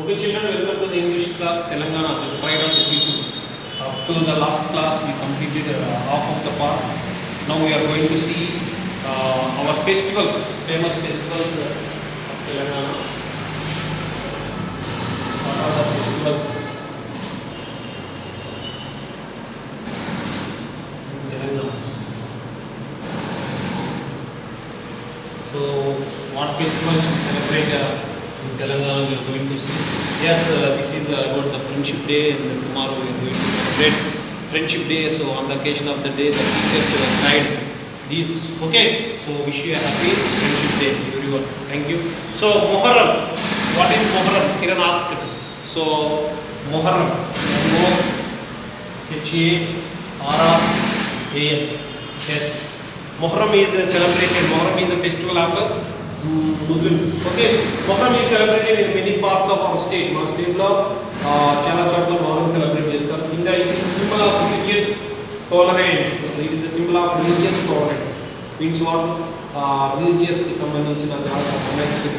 Okay, children, welcome to the English class, Telangana, the pride of the people. Up to the last class, we completed half of the part. Now we are going to see our festivals, famous festivals of Telangana. What are the festivals in Telangana? So, what festivals we celebrate in Telangana we are going to see. Yes, this is about the Friendship Day, and tomorrow we are going to celebrate Friendship Day. So, on the occasion of the day, the teachers will guide these. Okay, so wish you a happy Friendship Day, everyone. Thank you. So, Muharram. What is Muharram? Kiran asked. So, Muharram. H-A-R-R-A-M. Yes. Muharram is celebrated. Muharram is the festival of Muslims. Okay, Muharram is celebrated in many parts of our state. Our state lo chala chotla Muharram celebrate chestaru. India is the symbol of religious tolerance. It is the symbol of religious tolerance. Means what? Religious ki sambandhinchina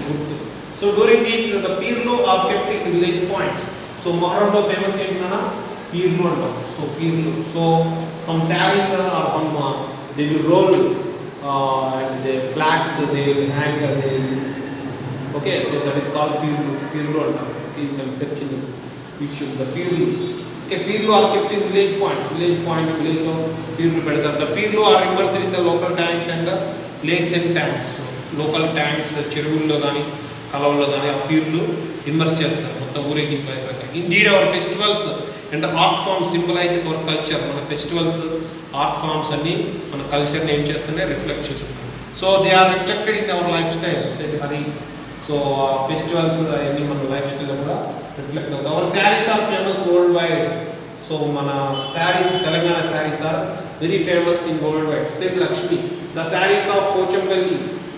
good. So during these, the Pirlu are kept in village points. So Muharram lo famous entana Pirlu antam. So Pirlu. So some sarees or some they will roll. And the flags they will hang okay, so that is called Pirlu. You can search in the YouTube the Pirlu. Okay, Pirlu are kept in village points, village lo Pirlu pedtaru. The Pirlu are immersed in the local tanks and lakes and tanks. So, local tanks చెరువుల్లో గాని కాలువల్లో గాని ఆ Pirlu immerse చేస్తారు మొత్తం ఊరేగింపు అయిపోయాక. Indeed our festivals and art forms symbolize our culture. మన festivals art forms అన్ని మన కల్చర్ని ఏం చేస్తున్నాయి రిఫ్లెక్ట్ చేస్తున్నాయి. So they are reflected in our lifestyle సెట్ హరి. సో ఫెస్టివల్స్ అవన్నీ మన లైఫ్ స్టైల్లో కూడా రిఫ్లెక్ట్ అవుతాయి. Our sarees are famous worldwide. So మన sarees Telangana sarees are very famous in worldwide. సెట్ Lakshmi. The sarees of Pochampalli,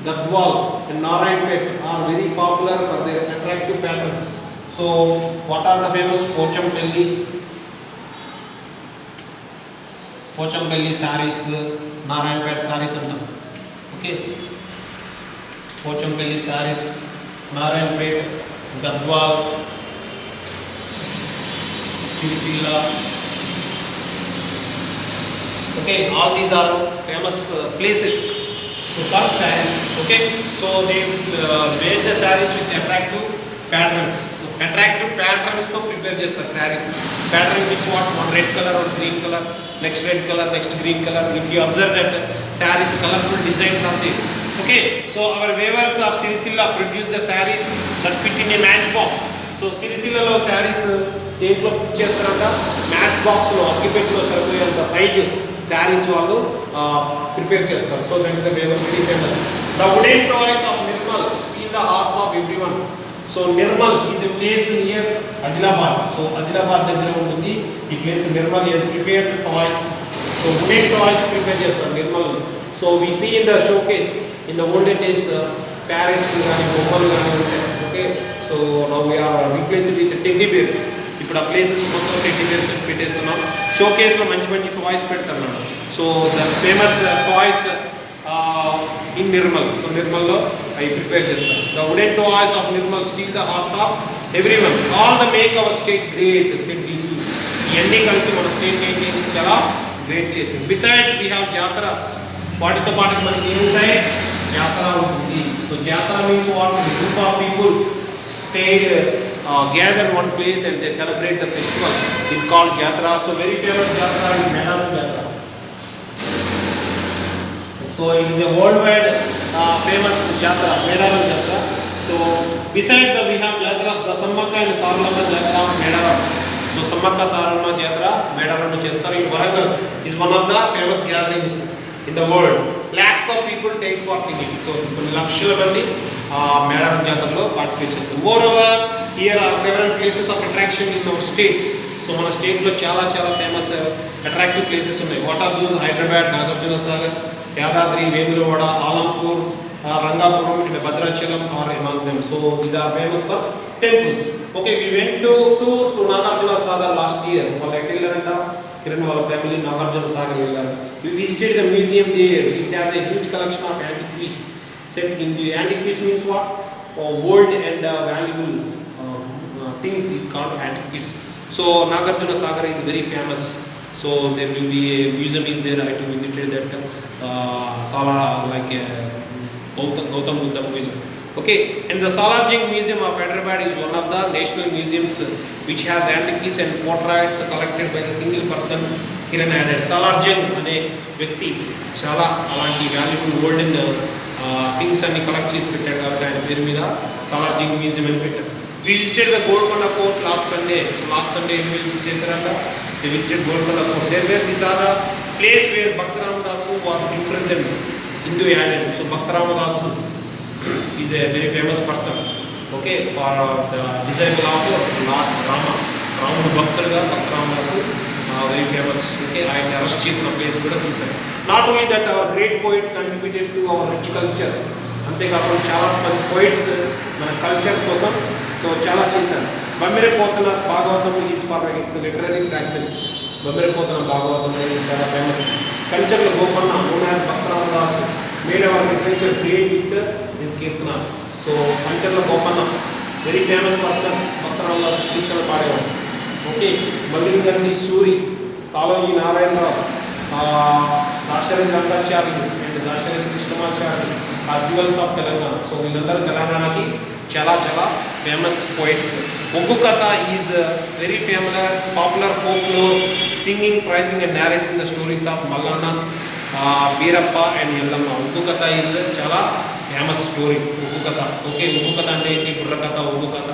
Gadwal and Narayanpet are very popular for their attractive patterns. So what are the famous Pochampalli sarees, Narayanpeta sarees అంటాం. Okay, Pochampalli sarees, Narayanpet, Gadwal, Sircilla. Okay, all these are famous places to cut sarees. Okay, so they made the sarees with attractive patterns. So attractive patterns to prepare చేస్తారు sarees. Pattern which what? One red color or green color, next red color, next green color. If you observe that sarees colorful designs are there. Okay, so our weavers of Sirisilla produce the sarees that fit in a matchbox. So Sirisilla lo sarees దేంట్లో fit చేస్తారంట match బాక్స్లో అగ్గిపెట్టులో సరిపోయేంత size sarees వాళ్ళు prepare చేస్తారు. So that is the weaver very famous. The wooden toys of Nirmal is the hearts of everyone. So Nirmal is a place near Adilabad. So Adilabad దగ్గర ఉంటుంది ఈ place Nirmal. Is prepared toys. So wooden toys prepare చేస్తారు Nirmal. So we see in the showcase in the olden days parrots కానీ బొమ్మలు కానీ ఉంటాయి. Okay, so now we are replaced with teddy bears. ఇప్పుడు ఆ ప్లేసెస్ మొత్తం టెడ్డీ బేర్స్ పెట్టేస్తున్నాం. షోకేస్లో మంచి మంచి టాయ్స్ పెడతారు. So the famous toys in Nirmal. So Nirmal lo I prepare చేస్తాను. The wooden toys of Nirmal steal the hearts of everyone. All the make our state great. ఇవన్నీ కలిసి మన state ఏంటి చాలా great చేసింది. Besides we have jatras. వాటితో పాటు మనకి ఏముంటాయి జాతర ఉంటుంది. సో జాతర means what? Group of people stay gather one place and they celebrate the festival. It's called jatara. So very famous jatara is Medaram Jatara. So it is a worldwide famous jatara, Medaram Jatara. So besides that we have jataras, the Sammaka and Saralama Jatara, Medaram. So Sammaka Saralama Jatara, Medaram Jatara in Warangal is one of the famous gatherings in the world. Lakhs of people take part in it. So lakshla mandi Medaram Jatara lo participate chestam. Moreover, here are several places of attraction in our state. So మన స్టేట్లో చాలా famous attractive places ఉన్నాయి. What are those? Hyderabad, Nagarjuna Sagar, Yadadri, Vemulawada, Alampur, Rangapuram and Bhadrachalam are among them. So these are famous for temples. Okay, we went to tour to Nagarjuna Sagar last year. వాళ్ళు ఎక్కడ వెళ్ళారంట? కిరణ్ వాళ్ళ family Nagarjuna Sagar వెళ్ళారు. We visited the museum there. It has a huge collection of antiquities. Set in the antiquities means what? Old and valuable called antiquities. So Nagarjuna Sagar is very famous. So there will be a museum is there. I have to visit that Sala like Gautam Buddha museum. Okay, and the Salarjung Museum of Hyderabad is one of the national museums which has antiquities and portraits collected by the single person Kiran Adder. Salarjung అనే వ్యక్తి చాలా అలాంటి valuable golden things అన్ని collect చేసి పెట్టాడు కాబట్టి ఆయన పేరు మీద సాలార్జింగ్ మ్యూజియం అని పెట్టారు. We visited the Golconda Fort last Sunday. So last Sunday we visited they visited Golconda Fort. There were this other place where Bhakta Ramadasu was imprisoned into Aden. So Bhakta Ramadasu is a very famous person. Okay, for the disciple of Lord Rama. Ramudu Bhaktaluga Bhakta Ramadasu very famous. Okay, I arrest చేసిన place కూడా చూసాను. Not only that, our great poets contributed to our rich culture. అంతేకాకుండా చాలా మంది poets మన culture కోసం so చాలా చేశారు. Bammera Pothana Bhagavatam is for its literary practice. Bammera Pothana Bhagavatam చాలా ఫేమస్. కల్చర్లో గోపన్న ఓనార్ Bhakta Ramadas made our literature create with his kirtanas. So కల్చర్లో Gopanna very famous person. Bhakta Ramadas కీర్తనలు పాడేవాడు. ఓకే, మల్లింగర్ని సూరి, కాళోజీ నారాయణరావు, దాశరథి రంగాచార్యులు అండ్ దాశరథి కృష్ణమాచార్యులు ఆ జ్యువెల్స్ ఆఫ్ తెలంగాణ. సో వీళ్ళందరూ తెలంగాణకి చాలా చాలా famous poets. Oggu Katha is very famous popular folklore singing, praising and narrating the stories of Mallanna, Beerappa and Yellamma. Oggu Katha is చాలా ఫేమస్ స్టోరీ ఒగ్గు కథ. ఓకే, ఒగ్గు కథ అంటే ఏంటి? బుర్ర Katha, Oggu Katha.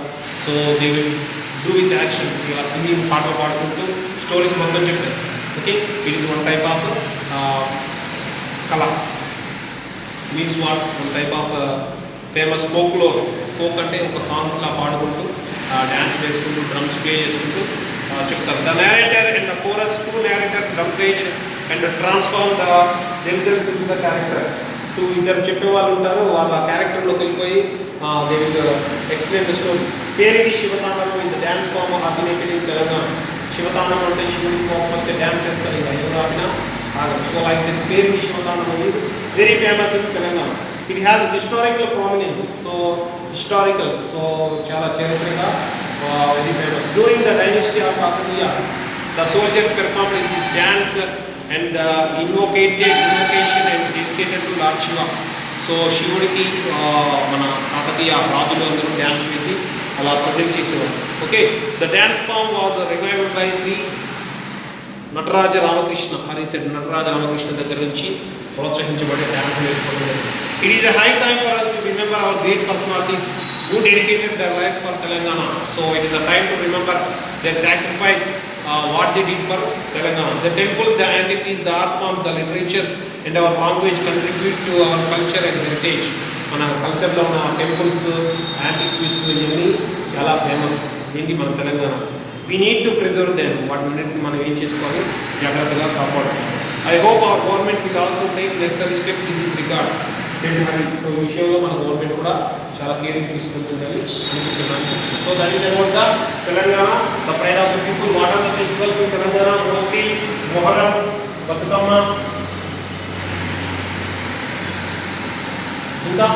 So they will do with action. ఇలా సింగింగ్ పాటలు పాడుకుంటూ స్టోరీస్ మొత్తం చెప్తారు. Okay, it is one type of కళ. Means what? One type of famous folklore. Folk అంటే ఒక సాంగ్స్లా పాడుకుంటూ డ్యాన్స్ వేసుకుంటూ డ్రమ్స్ ప్లే చేసుకుంటూ చెప్తారు. The narrator and the chorus, two narrators drum plays and transform the themselves into the character. Two ఇద్దరు చెప్పేవాళ్ళు ఉంటారు, వాళ్ళ క్యారెక్టర్లోకి వెళ్ళిపోయి they will explain the story. పేరుకి Shiva Tandavam in the dance form ordinated in Telangana. Shiva Tandavam అంటే శివుడికి ఫామ్ వస్తే డ్యాన్స్ చేస్తారు. ఇంకా ఎవరు ఆపినా ఆగదు. సో లైక్ దిస్ పేరుకి Shiva Tandavam is very famous in Telangana. It has historical prominence. So historical, so చాలా చరిత్రగా very famous. During the dynasty of Kakatiya the soldiers performed in this dance and invocation and dedicated to lord Shiva. So శివుడికి మన కాకతీయ రాజులు అందరూ dance వేసి అలా present చేసేవారు. Okay, the dance form was revived by Shri Nataraja Ramakrishna. హరిసెడ్ నటరాజ రామకృష్ణ దగ్గర నుంచి ప్రోత్సహించబడే డ్యాన్స్ నేర్చుకోవడం. It is a high time for us to remember our great personalities who dedicated their life for Telangana. So it is a time to remember their sacrifice, what they did for Telangana. The temples, the antiquities, the art forms, the literature and our language contribute to our culture and heritage. మన కల్చర్లో ఉన్న temples, antiquities ఇవన్నీ చాలా famous. ఏంటి మన Telangana. We need to preserve them. వాటిని మనం ఏం చేసుకోవాలి? జాగ్రత్తగా కాపాడుకోవాలి. I hope our government will also take necessary steps in this regard. So ఈ విషయంలో మన గవర్నమెంట్ కూడా చాలా కేరింగ్ తీసుకుంటుందని అనుకుంటున్నాను. So that is about the Telangana, the pride of the people. What are the festivals in Telangana? Mostly Muharram, Bathukamma, ఇంకా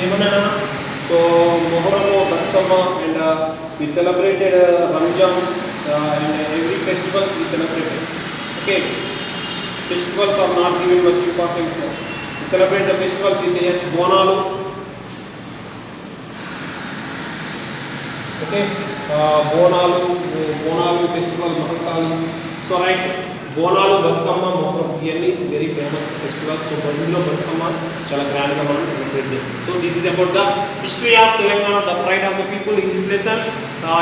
ఏమన్నా. So Muharram, Bathukamma and we celebrated Ramzan and every festival we celebrated. Okay, festivals are not given much importance. We celebrate the festivals in the Bonalu. Okay, Bonalu festival, Mahakali. So right, Bonalu, Batukamma, Mohram, really very famous festivals. So Bandilo Batukamma, chala grand ga మనం celebrate చేస్తాం. So this is about the history of Telangana, the pride of the people. In this lesson,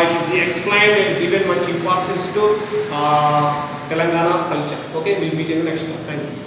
it is explained and given much importance to Telangana culture. Okay, we'll meet in the next class. Thank you.